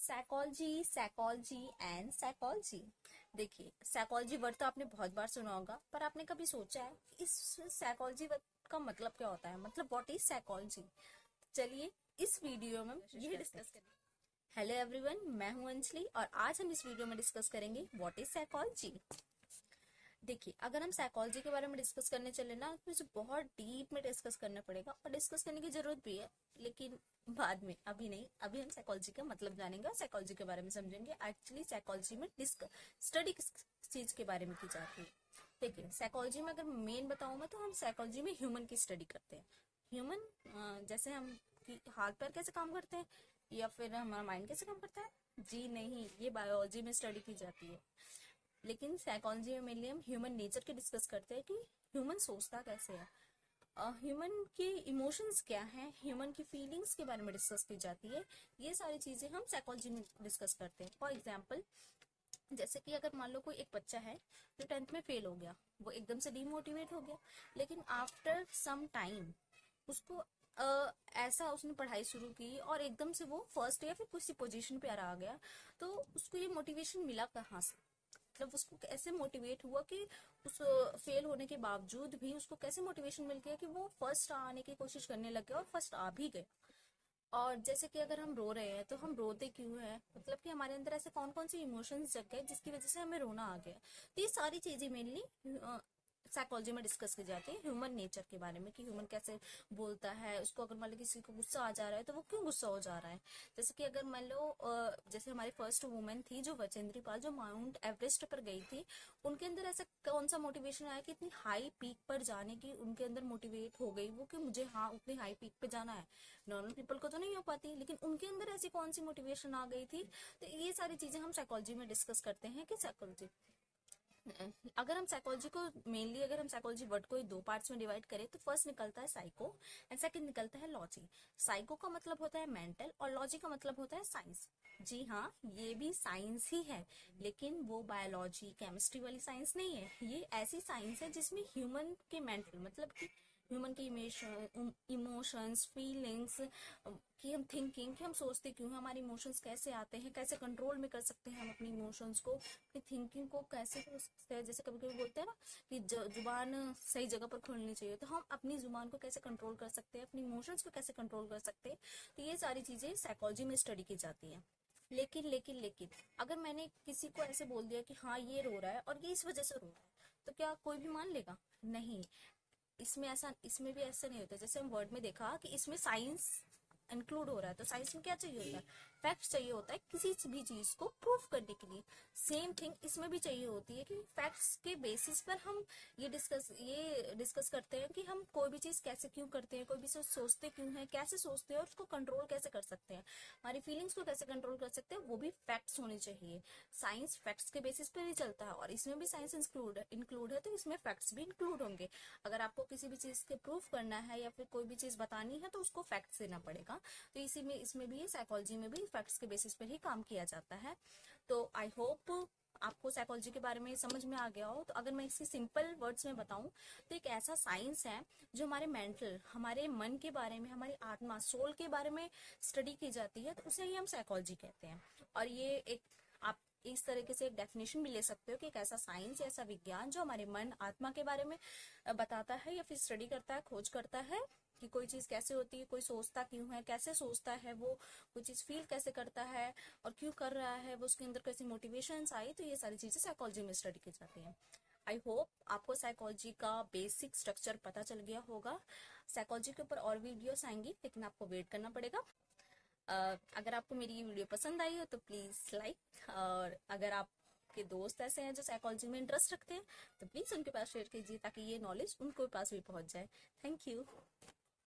Psychology, psychology and psychology. देखिए, psychology word तो आपने बहुत बार सुना होगा, पर आपने कभी सोचा है इस साइकोलॉजी वर्ड का मतलब क्या होता है? मतलब व्हाट इज साइकोलॉजी? चलिए इस वीडियो में ये डिस्कस करेंगे। हेलो एवरीवन, मैं हूं अंजलि और आज हम इस वीडियो में डिस्कस करेंगे व्हाट इज साइकोलॉजी। देखिए, अगर हम साइकोलॉजी के बारे में डिस्कस करने चले ना तो मुझे बहुत डीप में डिस्कस करना पड़ेगा और डिस्कस करने की जरूरत भी है, लेकिन बाद में, अभी नहीं। अभी हम साइकोलॉजी का मतलब जानेंगे और साइकोलॉजी के बारे में समझेंगे। एक्चुअली साइकोलॉजी में स्टडी किस चीज के बारे में की जाती है। देखिए, साइकोलॉजी में अगर मेन बताऊं मैं तो हम साइकोलॉजी में ह्यूमन की स्टडी करते हैं। ह्यूमन जैसे हम कि हाथ पैर कैसे काम करते हैं या फिर हमारा माइंड कैसे काम करता है, जी नहीं, ये बायोलॉजी में स्टडी की जाती है। लेकिन साइकोलॉजी में मेनली हम ह्यूमन नेचर के डिस्कस करते हैं कि ह्यूमन सोचता कैसे है, ह्यूमन के इमोशंस क्या हैं, ह्यूमन की फीलिंग्स के बारे में डिस्कस की जाती है। ये सारी चीजें हम साइकोलॉजी में डिस्कस करते हैं। फॉर एग्जाम्पल, जैसे कि अगर मान लो कोई एक बच्चा है जो 10th में फेल हो गया, वो एकदम से डीमोटिवेट हो गया, लेकिन आफ्टर सम टाइम उसको ऐसा उसने पढ़ाई शुरू की और एकदम से वो फर्स्ट या फिर किसी पोजीशन पे आ गया, तो उसको ये मोटिवेशन मिला कहाँ से? मतलब उसको कैसे मोटिवेट हुआ कि उस फेल होने के बावजूद भी उसको कैसे मोटिवेशन मिल गया कि वो फर्स्ट आने की कोशिश करने लग गया और फर्स्ट आ भी गए। और जैसे कि अगर हम रो रहे हैं तो हम रोते क्यों हैं? मतलब कि हमारे अंदर ऐसे कौन कौन सी इमोशंस जग गए जिसकी वजह से हमें रोना आ गया। तो ये सारी चीजें मेनली साइकोलॉजी में डिस्कस की जाती है, ह्यूमन नेचर के बारे में कि ह्यूमन कैसे बोलता है। उसको अगर मान लो किसी को गुस्सा आ जा रहा है तो वो क्यों गुस्सा हो जा रहा है। जैसे कि अगर मान लो जैसे हमारी फर्स्ट वुमेन थी जो बचेंद्री पाल, जो माउंट एवरेस्ट पर गई थी, उनके अंदर ऐसा कौन सा मोटिवेशन आया कि इतनी हाई पीक पर जाने की उनके अंदर मोटिवेट हो गई वो कि मुझे हाँ उतनी हाई पीक पे जाना है। नॉर्मल पीपल को तो नहीं हो पाती, लेकिन उनके अंदर ऐसी कौन सी मोटिवेशन आ गई थी। तो ये सारी चीजें हम साइकोलॉजी में डिस्कस करते हैं कि साइकोलॉजी, अगर हम साइकोलॉजी को मेनली, अगर हम साइकोलॉजी वर्ड को दो पार्ट्स में डिवाइड करें तो फर्स्ट निकलता है साइको एंड सेकंड निकलता है लॉजी। साइको का मतलब होता है मेंटल और लॉजी का मतलब होता है साइंस। जी हाँ, ये भी साइंस ही है, लेकिन वो बायोलॉजी केमिस्ट्री वाली साइंस नहीं है। ये ऐसी साइंस है जिसमें ह्यूमन के मेंटल, मतलब कि ह्यूमन की इमोशंस, फीलिंग्स, कि हम थिंकिंग, कि हम सोचते क्यों हैं, हमारे इमोशंस कैसे आते हैं, कैसे कंट्रोल में कर सकते हैं हम अपनी इमोशंस को, अपनी थिंकिंग को कैसे कर सकते हैं। जैसे कभी कभी बोलते हैं ना कि जुबान सही जगह पर खोलनी चाहिए, तो हम अपनी जुबान को कैसे कंट्रोल कर सकते हैं, अपनी इमोशंस को कैसे कंट्रोल कर सकते हैं। तो ये सारी चीजें साइकोलॉजी में स्टडी की जाती है। लेकिन अगर मैंने किसी को ऐसे बोल दिया कि हाँ ये रो रहा है और ये इस वजह से रो रहा है, तो क्या कोई भी मान लेगा? नहीं। इसमें भी ऐसा नहीं होता। जैसे हम वर्ड में देखा कि इसमें साइंस इंक्लूड हो रहा है, तो साइंस में क्या चाहिए होता है? फैक्ट्स चाहिए होता है किसी भी चीज को प्रूव करने के लिए। सेम थिंग इसमें भी चाहिए होती है कि फैक्ट्स के बेसिस पर हम ये डिस्कस करते हैं कि हम कोई भी चीज कैसे क्यों करते हैं, कोई भी चीज सोचते क्यों है, कैसे सोचते हैं और उसको कंट्रोल कैसे कर सकते हैं, हमारी फीलिंग्स को कैसे कंट्रोल कर सकते हैं, वो भी फैक्ट्स होने चाहिए। साइंस फैक्ट्स के बेसिस पर ही चलता है और इसमें भी साइंस इंक्लूड है, तो इसमें फैक्ट्स भी इंक्लूड होंगे। अगर आपको किसी भी चीज के प्रूफ करना है या फिर कोई भी चीज बतानी है तो उसको फैक्ट्स देना पड़ेगा। तो इसी में, इसमें भी, साइकोलॉजी में भी फैक्ट्स के बेसिस पर ही काम किया जाता है। तो आई होप आपको साइकोलॉजी के बारे में समझ में आ गया हो। तो अगर मैं इसी सिंपल वर्ड्स में बताऊं तो एक ऐसा साइंस है जो हमारे मेंटल, हमारे मन के बारे में, हमारी आत्मा, सोल के बारे में स्टडी की जाती है, तो उसे ही हम साइकोलॉजी कहते हैं। और ये एक, आप इस तरीके से एक डेफिनेशन भी ले सकते हो कि एक ऐसा साइंस, ऐसा विज्ञान जो हमारे मन, आत्मा के बारे में बताता है या फिर स्टडी करता है, खोज करता है कि कोई चीज कैसे होती है, कोई सोचता क्यों है, कैसे सोचता है वो, कोई चीज फील कैसे करता है और क्यों कर रहा है, वो उसके अंदर कैसी मोटिवेशंस आई। तो ये सारी चीजें साइकोलॉजी में स्टडी की जाती हैं। आई होप आपको साइकोलॉजी का बेसिक स्ट्रक्चर पता चल गया होगा। साइकोलॉजी के ऊपर और वीडियोस आएंगी, लेकिन आपको वेट करना पड़ेगा। अगर आपको मेरी ये वीडियो पसंद आई हो तो प्लीज लाइक, और अगर आपके दोस्त ऐसे हैं जो साइकोलॉजी में इंटरेस्ट रखते हैं तो प्लीज उनके पास शेयर कीजिए ताकि ये नॉलेज उनको पास भी पहुंच जाए। Thank you.